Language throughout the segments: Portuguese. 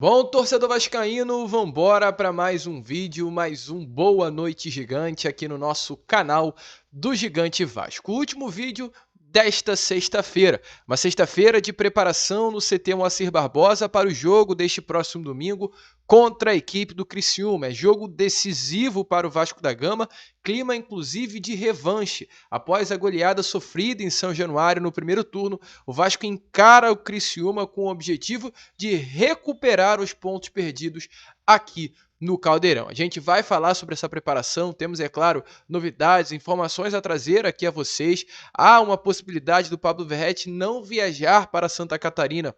Bom, torcedor vascaíno, vambora para mais um vídeo, mais um Boa Noite Gigante aqui no nosso canal do Gigante Vasco. O último vídeo desta sexta-feira, uma sexta-feira de preparação no CT Moacir Barbosa para o jogo deste próximo domingo contra a equipe do Criciúma. É jogo decisivo para o Vasco da Gama, clima inclusive de revanche. Após a goleada sofrida em São Januário no primeiro turno, o Vasco encara o Criciúma com o objetivo de recuperar os pontos perdidos aqui no Caldeirão. A gente vai falar sobre essa preparação, temos, é claro, novidades, informações a trazer aqui a vocês. Há uma possibilidade do Pablo Verratti não viajar para Santa Catarina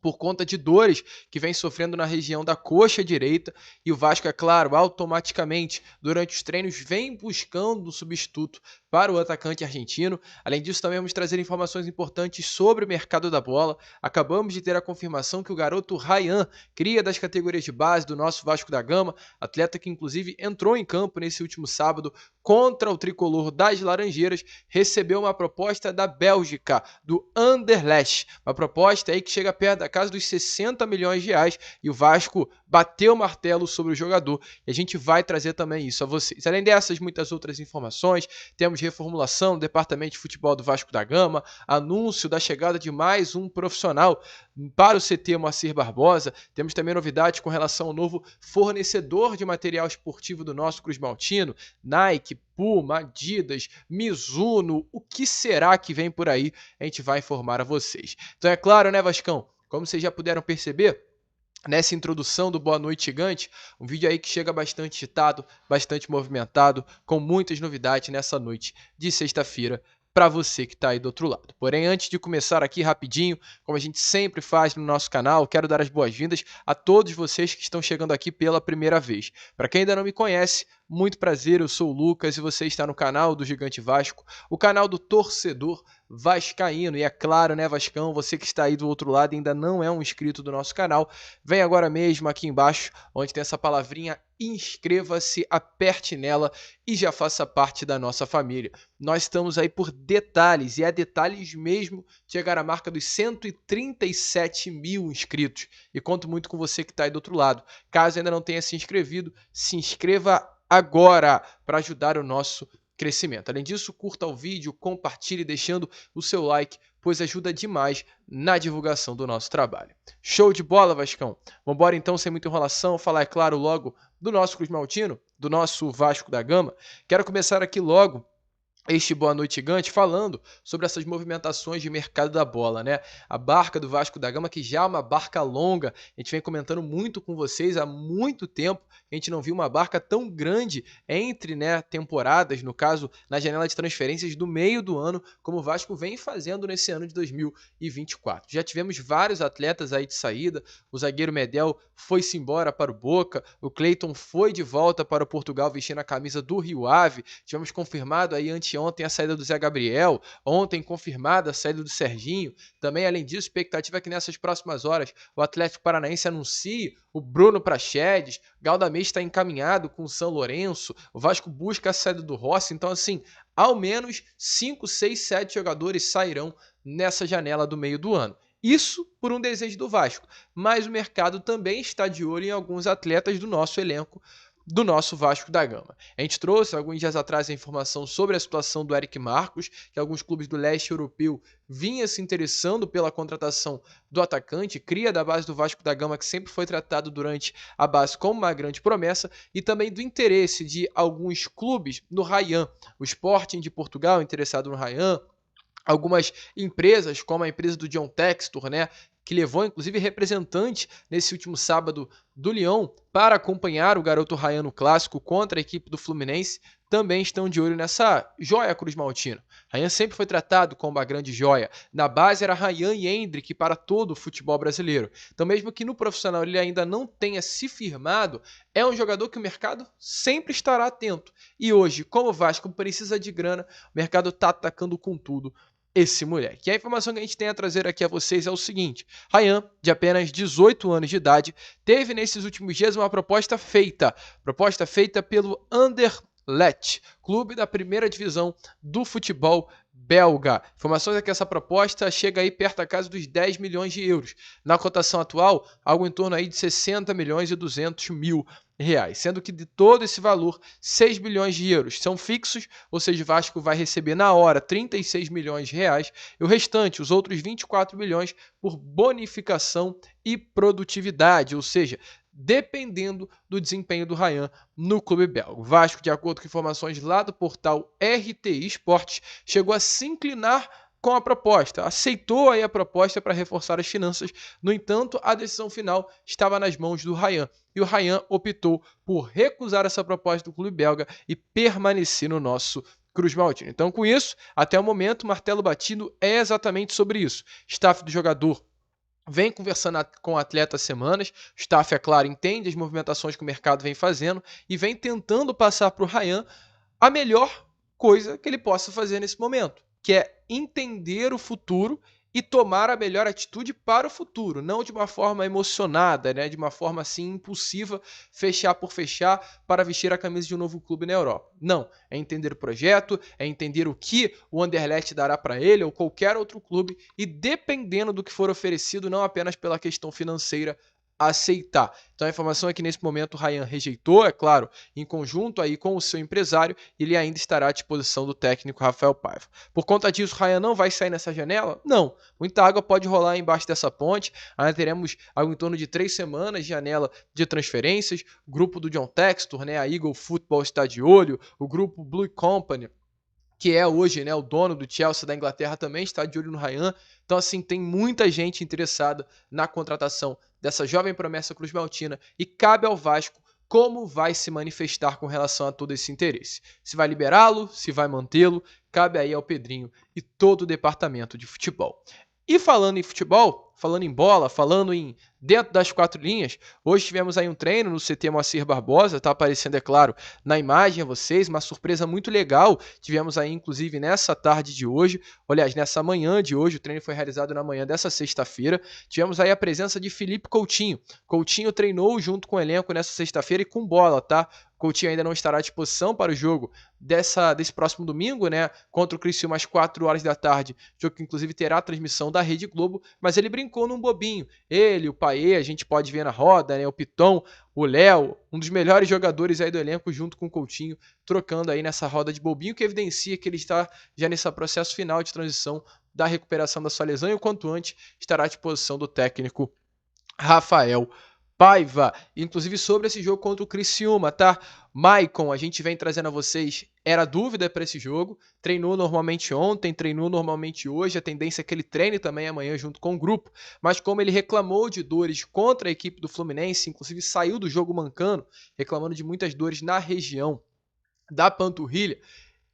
por conta de dores que vem sofrendo na região da coxa direita, e o Vasco, é claro, automaticamente, durante os treinos, vem buscando um substituto para o atacante argentino. Além disso, também vamos trazer informações importantes sobre o mercado da bola. Acabamos de ter a confirmação que o garoto Ryan, cria das categorias de base do nosso Vasco da Gama, atleta que inclusive entrou em campo nesse último sábado contra o tricolor das Laranjeiras, recebeu uma proposta da Bélgica, do Anderlecht, uma proposta aí que chega perto da casa dos 60 milhões de reais, e o Vasco bateu o martelo sobre o jogador, e a gente vai trazer também isso a vocês. Além dessas, muitas outras informações, temos reformulação do departamento de futebol do Vasco da Gama, anúncio da chegada de mais um profissional para o CT Moacir Barbosa, temos também novidades com relação ao novo fornecedor de material esportivo do nosso Cruz Maltino, Nike, Puma, Adidas, Mizuno, o que será que vem por aí? A gente vai informar a vocês. Então é claro, né, Vascão? Como vocês já puderam perceber, nessa introdução do Boa Noite Gigante, um vídeo aí que chega bastante agitado, bastante movimentado, com muitas novidades nessa noite de sexta-feira para você que está aí do outro lado. Porém, antes de começar aqui rapidinho, como a gente sempre faz no nosso canal, quero dar as boas-vindas a todos vocês que estão chegando aqui pela primeira vez. Para quem ainda não me conhece, muito prazer, eu sou o Lucas e você está no canal do Gigante Vasco, o canal do torcedor vascaíno. E é claro, né, Vascão, você que está aí do outro lado e ainda não é um inscrito do nosso canal, vem agora mesmo aqui embaixo, onde tem essa palavrinha inscreva-se, aperte nela e já faça parte da nossa família. Nós estamos aí por detalhes, e é detalhes mesmo, chegar à marca dos 137 mil inscritos. E conto muito com você que está aí do outro lado. Caso ainda não tenha se inscrevido, se inscreva agora para ajudar o nosso crescimento. Além disso, curta o vídeo, compartilhe deixando o seu like, pois ajuda demais na divulgação do nosso trabalho. Show de bola, Vascão? Vamos embora então, sem muita enrolação, falar, é claro, logo do nosso Cruz Maltino, do nosso Vasco da Gama. Quero começar aqui logo este Boa Noite Gigante falando sobre essas movimentações de mercado da bola, né? A barca do Vasco da Gama, que já é uma barca longa, a gente vem comentando muito com vocês há muito tempo, a gente não viu uma barca tão grande entre, né, temporadas, no caso, na janela de transferências do meio do ano, como o Vasco vem fazendo nesse ano de 2024. Já tivemos vários atletas aí de saída, o zagueiro Medel foi-se embora para o Boca, o Cleiton foi de volta para o Portugal vestindo a camisa do Rio Ave, tivemos confirmado aí anteontem a saída do Zé Gabriel, ontem confirmada a saída do Serginho. Também, além disso, expectativa é que nessas próximas horas o Atlético Paranaense anuncie o Bruno Praxedes, Galdamés está encaminhado com o São Lourenço, o Vasco busca a saída do Rossi. Então, assim, ao menos 5, 6, 7 jogadores sairão nessa janela do meio do ano. Isso por um desejo do Vasco, mas o mercado também está de olho em alguns atletas do nosso elenco, do nosso Vasco da Gama. A gente trouxe alguns dias atrás a informação sobre a situação do Eric Marcos, que alguns clubes do leste europeu vinham se interessando pela contratação do atacante, cria da base do Vasco da Gama, que sempre foi tratado durante a base como uma grande promessa, e também do interesse de alguns clubes no Ryan, o Sporting de Portugal interessado no Ryan, algumas empresas, como a empresa do John Textor, né, que levou inclusive representante nesse último sábado do Lyon para acompanhar o garoto Ryan no clássico contra a equipe do Fluminense, também estão de olho nessa joia Cruz Maltino. Ryan sempre foi tratado como uma grande joia. Na base era Ryan e Hendrick para todo o futebol brasileiro. Então, mesmo que no profissional ele ainda não tenha se firmado, é um jogador que o mercado sempre estará atento. E hoje, como o Vasco precisa de grana, o mercado está atacando com tudo esse moleque. E a informação que a gente tem a trazer aqui a vocês é o seguinte: Ryan, de apenas 18 anos de idade, teve nesses últimos dias uma proposta feita pelo Anderlecht, clube da primeira divisão do futebol belga. Informações é que essa proposta chega aí perto da casa dos 10 milhões de euros. Na cotação atual, algo em torno aí de 60 milhões e 200 mil reais, sendo que de todo esse valor, 6 bilhões de euros são fixos, ou seja, o Vasco vai receber na hora 36 milhões de reais e o restante, os outros 24 milhões, por bonificação e produtividade, ou seja, dependendo do desempenho do Ryan no clube belga. O Vasco, de acordo com informações lá do portal RTI Esportes, chegou a se inclinar com a proposta, aceitou aí a proposta para reforçar as finanças. No entanto, a decisão final estava nas mãos do Ryan e o Ryan optou por recusar essa proposta do clube belga e permanecer no nosso Cruz Maltino. Então, com isso, até o momento, o martelo batido é exatamente sobre isso. Staff do jogador vem conversando com o atleta há semanas, o staff, é claro, entende as movimentações que o mercado vem fazendo e vem tentando passar para o Ryan a melhor coisa que ele possa fazer nesse momento, que é entender o futuro e tomar a melhor atitude para o futuro, não de uma forma emocionada, né, de uma forma assim impulsiva, fechar por fechar para vestir a camisa de um novo clube na Europa. Não, é entender o projeto, é entender o que o Anderlecht dará para ele ou qualquer outro clube e dependendo do que for oferecido, não apenas pela questão financeira, aceitar. Então a informação é que nesse momento o Ryan rejeitou, é claro, em conjunto aí com o seu empresário, ele ainda estará à disposição do técnico Rafael Paiva. Por conta disso, o Ryan não vai sair nessa janela? Não. Muita água pode rolar embaixo dessa ponte. Ainda teremos algo em torno de 3 semanas de janela de transferências. O grupo do John Textor, né, a Eagle Football está de olho. O grupo Blue Company, que é hoje, né, o dono do Chelsea da Inglaterra, também está de olho no Ryan. Então, assim, tem muita gente interessada na contratação dessa jovem promessa cruz-maltina e cabe ao Vasco como vai se manifestar com relação a todo esse interesse. Se vai liberá-lo, se vai mantê-lo, cabe aí ao Pedrinho e todo o departamento de futebol. E falando em futebol, falando em bola, falando em dentro das 4 linhas, hoje tivemos aí um treino no CT Moacir Barbosa, está aparecendo, é claro, na imagem a vocês, uma surpresa muito legal, tivemos aí inclusive nessa tarde de hoje, aliás, nessa manhã de hoje, o treino foi realizado na manhã dessa sexta-feira, tivemos aí a presença de Felipe Coutinho. Coutinho treinou junto com o elenco nessa sexta-feira e com bola, tá? Coutinho ainda não estará à disposição para o jogo desse próximo domingo, né, contra o Criciúma às 4 horas da tarde, jogo que inclusive terá a transmissão da Rede Globo, mas ele brincou num bobinho. Ele, o Paê, a gente pode ver na roda, né, o Piton, o Léo, um dos melhores jogadores aí do elenco junto com o Coutinho, trocando aí nessa roda de bobinho, que evidencia que ele está já nesse processo final de transição da recuperação da sua lesão e o quanto antes estará à disposição do técnico Rafael Paiva, inclusive sobre esse jogo contra o Criciúma, tá? Maicon, a gente vem trazendo a vocês, era dúvida para esse jogo, treinou normalmente ontem, treinou normalmente hoje, a tendência é que ele treine também amanhã junto com o grupo, mas como ele reclamou de dores contra a equipe do Fluminense, inclusive saiu do jogo mancando, reclamando de muitas dores na região da panturrilha,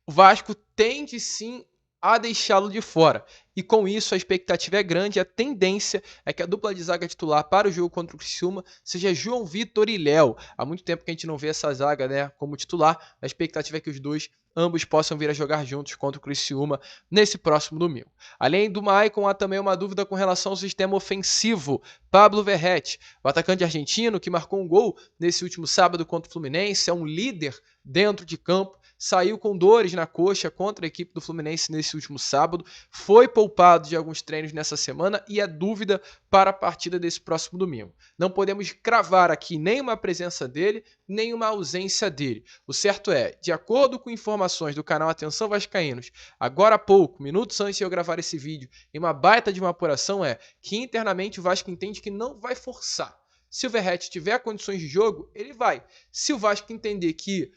o Vasco tende sim a deixá-lo de fora. E com isso a expectativa é grande, a tendência é que a dupla de zaga titular para o jogo contra o Criciúma seja João Vitor e Léo. Há muito tempo que a gente não vê essa zaga, né, como titular, a expectativa é que os dois, ambos possam vir a jogar juntos contra o Criciúma nesse próximo domingo. Além do Maicon, há também uma dúvida com relação ao sistema ofensivo. Pablo Verrete, o atacante argentino que marcou um gol nesse último sábado contra o Fluminense, é um líder dentro de campo, saiu com dores na coxa contra a equipe do Fluminense nesse último sábado, foi poupado de alguns treinos nessa semana e é dúvida para a partida desse próximo domingo. Não podemos cravar aqui nem uma presença dele, nem uma ausência dele. O certo é, de acordo com informações do canal Atenção Vascaínos, agora há pouco, minutos antes de eu gravar esse vídeo, em uma baita de uma apuração é que internamente o Vasco entende que não vai forçar. Se o Verrete tiver condições de jogo, ele vai. Se o Vasco entender que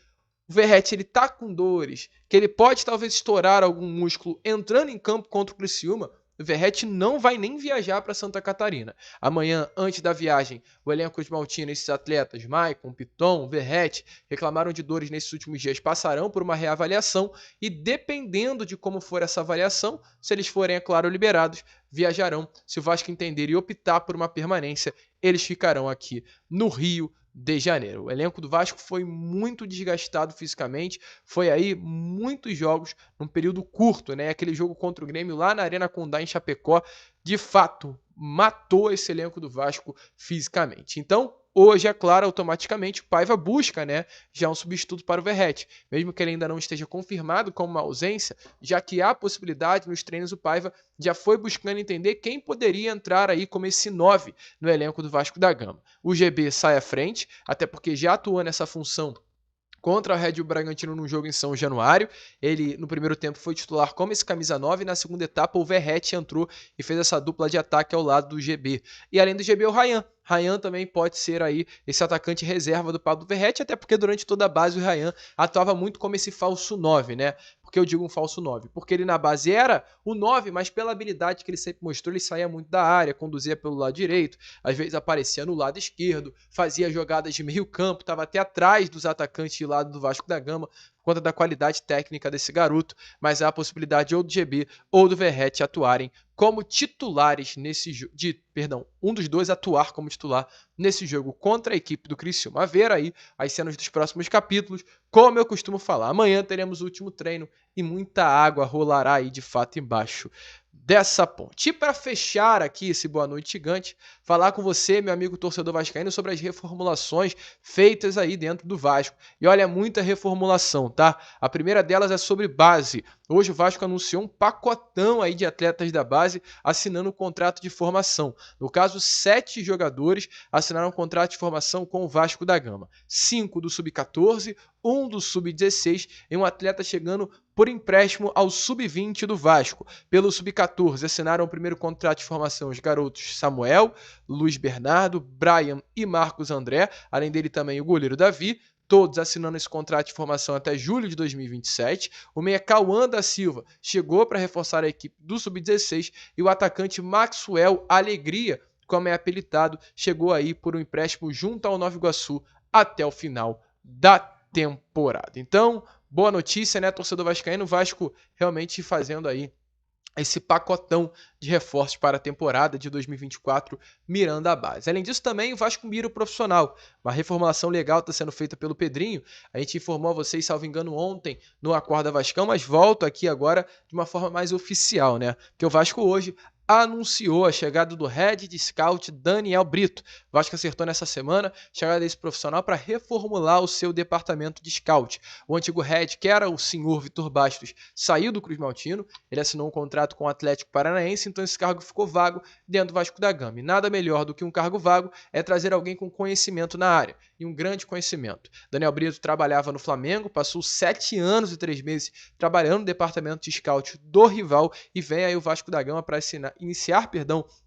o Verrete ele tá com dores, que ele pode talvez estourar algum músculo entrando em campo contra o Criciúma, o Verrete não vai nem viajar para Santa Catarina. Amanhã, antes da viagem, o elenco de Maltino, esses atletas, Maicon, Piton, Verrete, reclamaram de dores nesses últimos dias, passarão por uma reavaliação e dependendo de como for essa avaliação, se eles forem, é claro, liberados, viajarão. Se o Vasco entender e optar por uma permanência, eles ficarão aqui no Rio de Janeiro. O elenco do Vasco foi muito desgastado fisicamente, foi aí muitos jogos num período curto, né? Aquele jogo contra o Grêmio lá na Arena Condá em Chapecó, de fato, matou esse elenco do Vasco fisicamente. Então, hoje, é claro, automaticamente o Paiva busca, né, já um substituto para o Verratti, mesmo que ele ainda não esteja confirmado como uma ausência, já que há possibilidade nos treinos, o Paiva já foi buscando entender quem poderia entrar aí como esse 9 no elenco do Vasco da Gama. O GB sai à frente, até porque já atuou nessa função contra o Red Bull Bragantino num jogo em São Januário. Ele, no primeiro tempo, foi titular como esse camisa 9, e na segunda etapa o Verratti entrou e fez essa dupla de ataque ao lado do GB. E além do GB, o Ryan. Ryan também pode ser aí esse atacante reserva do Pablo Verratti, até porque durante toda a base o Ryan atuava muito como esse falso 9, né? Por que eu digo um falso 9? Porque ele na base era o 9, mas pela habilidade que ele sempre mostrou, ele saía muito da área, conduzia pelo lado direito, às vezes aparecia no lado esquerdo, fazia jogadas de meio campo, estava até atrás dos atacantes de lado do Vasco da Gama, por conta da qualidade técnica desse garoto, mas há a possibilidade ou do GB ou do Verratti atuarem como titulares nesse jogo, um dos dois atuar como titular nesse jogo contra a equipe do Criciúma. A ver aí as cenas dos próximos capítulos. Como eu costumo falar, amanhã teremos o último treino e muita água rolará aí de fato embaixo dessa ponte. E para fechar aqui esse Boa Noite Gigante, falar com você, meu amigo torcedor vascaíno, sobre as reformulações feitas aí dentro do Vasco. E olha, muita reformulação, tá? A primeira delas é sobre base. Hoje o Vasco anunciou um pacotão aí de atletas da base assinando um contrato de formação. No caso, 7 jogadores assinaram um contrato de formação com o Vasco da Gama. 5 do Sub-14, 1 do Sub-16 e um atleta chegando por empréstimo ao Sub-20 do Vasco. Pelo Sub-14 assinaram o primeiro contrato de formação os garotos Samuel, Luiz Bernardo, Brian e Marcos André, além dele também o goleiro Davi, todos assinando esse contrato de formação até julho de 2027. O meia Cauã da Silva chegou para reforçar a equipe do Sub-16 e o atacante Maxwell Alegria, como é apelidado, chegou aí por um empréstimo junto ao Nova Iguaçu até o final da temporada. Então, boa notícia, né, torcedor vascaíno? O Vasco realmente fazendo aí esse pacotão de reforços para a temporada de 2024, mirando a base. Além disso, também o Vasco mira o profissional. Uma reformulação legal está sendo feita pelo Pedrinho. A gente informou a vocês, salvo engano, ontem no Acorda Vascão, mas volto aqui agora de uma forma mais oficial, né? Porque o Vasco hoje anunciou a chegada do Head de Scout Daniel Brito. O Vasco acertou nessa semana a chegada desse profissional para reformular o seu departamento de Scout. O antigo Head, que era o senhor Vitor Bastos, saiu do Cruz Maltino, ele assinou um contrato com o Atlético Paranaense, então esse cargo ficou vago dentro do Vasco da Gama. E nada melhor do que um cargo vago é trazer alguém com conhecimento na área, e um grande conhecimento. Daniel Brito trabalhava no Flamengo, passou 7 anos e 3 meses trabalhando no departamento de Scout do rival, e vem aí o Vasco da Gama para iniciar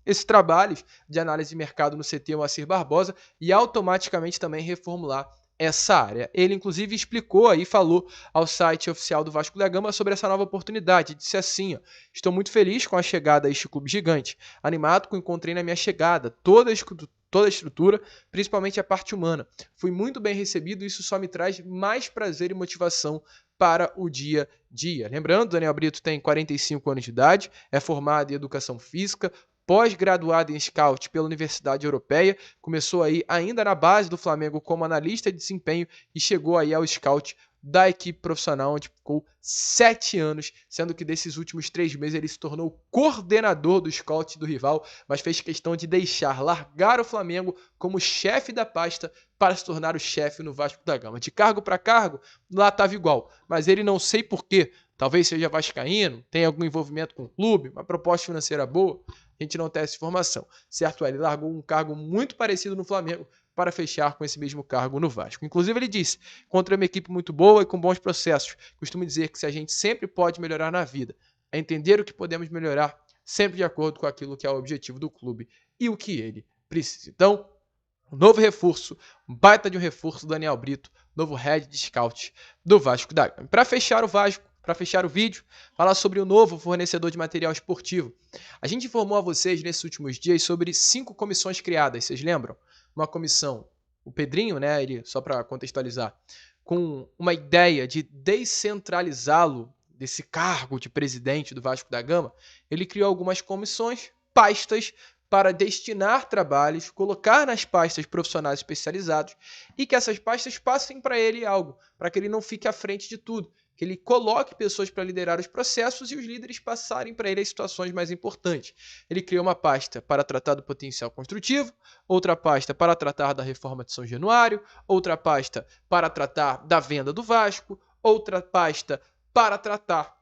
esses trabalhos de análise de mercado no CT Moacir Barbosa e automaticamente também reformular essa área. Ele, inclusive, explicou aí, falou ao site oficial do Vasco da Gama sobre essa nova oportunidade. Disse assim, ó, estou muito feliz com a chegada a este clube gigante, animado com o que encontrei na minha chegada, toda a estrutura, principalmente a parte humana. Fui muito bem recebido e isso só me traz mais prazer e motivação para o dia a dia. Lembrando, Daniel Brito tem 45 anos de idade, é formado em Educação Física, pós-graduado em Scout pela Universidade Europeia, começou aí ainda na base do Flamengo como analista de desempenho e chegou aí ao Scout da equipe profissional, onde ficou 7 anos, sendo que desses últimos 3 meses ele se tornou coordenador do Scout do rival, mas fez questão de largar o Flamengo como chefe da pasta para se tornar o chefe no Vasco da Gama. De cargo para cargo, lá estava igual, mas ele não sei porquê, talvez seja vascaíno, tenha algum envolvimento com o clube, uma proposta financeira boa, a gente não tem essa informação. Certo, ele largou um cargo muito parecido no Flamengo para fechar com esse mesmo cargo no Vasco. Inclusive ele disse, contra uma equipe muito boa e com bons processos. Costumo dizer que se a gente sempre pode melhorar na vida, é entender o que podemos melhorar, sempre de acordo com aquilo que é o objetivo do clube e o que ele precisa. Então, um novo reforço, um baita de um reforço, Daniel Brito, novo head de scout do Vasco da Gama. Para fechar o Vasco, para fechar o vídeo, falar sobre o novo fornecedor de material esportivo. A gente informou a vocês nesses últimos dias sobre 5 comissões criadas, vocês lembram? Uma comissão, o Pedrinho, né, ele, só para contextualizar, com uma ideia de descentralizá-lo desse cargo de presidente do Vasco da Gama, ele criou algumas comissões, pastas, para destinar trabalhos, colocar nas pastas profissionais especializados e que essas pastas passem para ele algo, para que ele não fique à frente de tudo, que ele coloque pessoas para liderar os processos e os líderes passarem para ele as situações mais importantes. Ele criou uma pasta para tratar do potencial construtivo, outra pasta para tratar da reforma de São Januário, outra pasta para tratar da venda do Vasco, outra pasta para tratar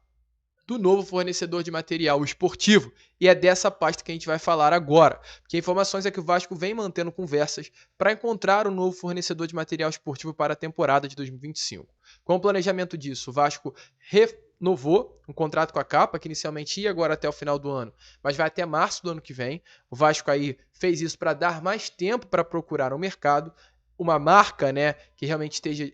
do novo fornecedor de material esportivo. E é dessa pasta que a gente vai falar agora. Porque a informação é que o Vasco vem mantendo conversas para encontrar um novo fornecedor de material esportivo para a temporada de 2025. Com o planejamento disso, o Vasco renovou um contrato com a Capa, que inicialmente ia agora até o final do ano, mas vai até março do ano que vem. O Vasco aí fez isso para dar mais tempo para procurar um mercado, uma marca, né, que realmente esteja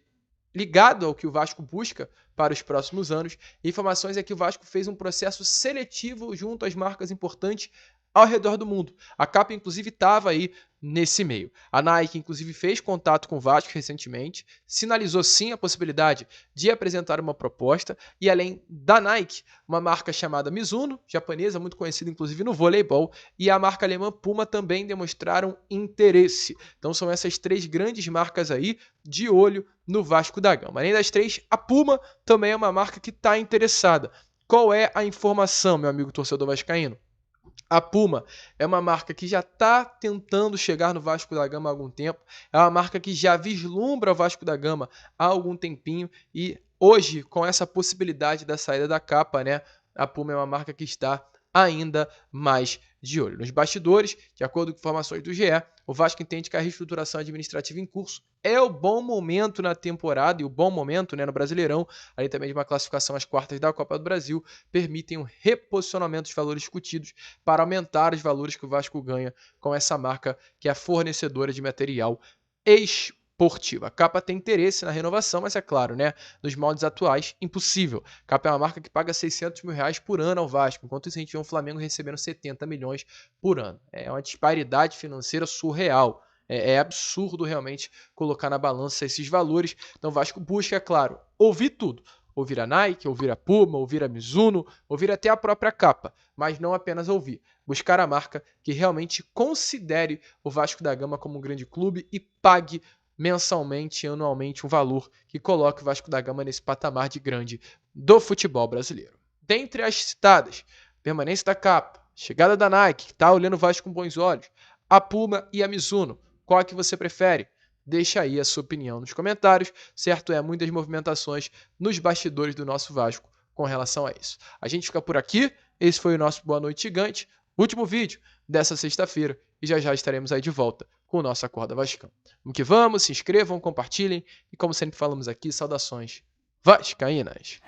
ligado ao que o Vasco busca para os próximos anos. Informações é que o Vasco fez um processo seletivo junto às marcas importantes ao redor do mundo. A Capa, inclusive, estava aí nesse meio. A Nike, inclusive, fez contato com o Vasco recentemente, sinalizou sim a possibilidade de apresentar uma proposta, e além da Nike, uma marca chamada Mizuno, japonesa, muito conhecida inclusive no voleibol, e a marca alemã Puma também demonstraram interesse. Então são essas três grandes marcas aí de olho no Vasco da Gama. Além das três, a Puma também é uma marca que está interessada. Qual é a informação, meu amigo torcedor vascaíno? A Puma é uma marca que já está tentando chegar no Vasco da Gama há algum tempo, é uma marca que já vislumbra o Vasco da Gama há algum tempinho, e hoje, com essa possibilidade da saída da Capa, né, a Puma é uma marca que está ainda mais de olho. Nos bastidores, de acordo com informações do GE, o Vasco entende que a reestruturação administrativa em curso é o bom momento na temporada, e o bom momento, né, no Brasileirão, além também de uma classificação às quartas da Copa do Brasil, permitem um reposicionamento dos valores discutidos para aumentar os valores que o Vasco ganha com essa marca que é a fornecedora de material esportivo. A Capa tem interesse na renovação, mas é claro, né, nos moldes atuais, impossível. A Capa é uma marca que paga R$600 mil por ano ao Vasco, enquanto isso a gente vê um Flamengo recebendo 70 milhões por ano. É uma disparidade financeira surreal. É absurdo realmente colocar na balança esses valores. Então o Vasco busca, é claro, ouvir tudo. Ouvir a Nike, ouvir a Puma, ouvir a Mizuno, ouvir até a própria Capa, mas não apenas ouvir. Buscar a marca que realmente considere o Vasco da Gama como um grande clube e pague mensalmente, anualmente, um valor que coloque o Vasco da Gama nesse patamar de grande do futebol brasileiro. Dentre as citadas, permanência da Capa, chegada da Nike, que está olhando o Vasco com bons olhos, a Puma e a Mizuno, qual é que você prefere? Deixa aí a sua opinião nos comentários. Certo é, muitas movimentações nos bastidores do nosso Vasco com relação a isso. A gente fica por aqui. Esse foi o nosso Boa Noite Gigante. Último vídeo dessa sexta-feira. E já já estaremos aí de volta com o nosso Acorda Vascão. Vamos que vamos, se inscrevam, compartilhem. E como sempre falamos aqui, saudações vascaínas.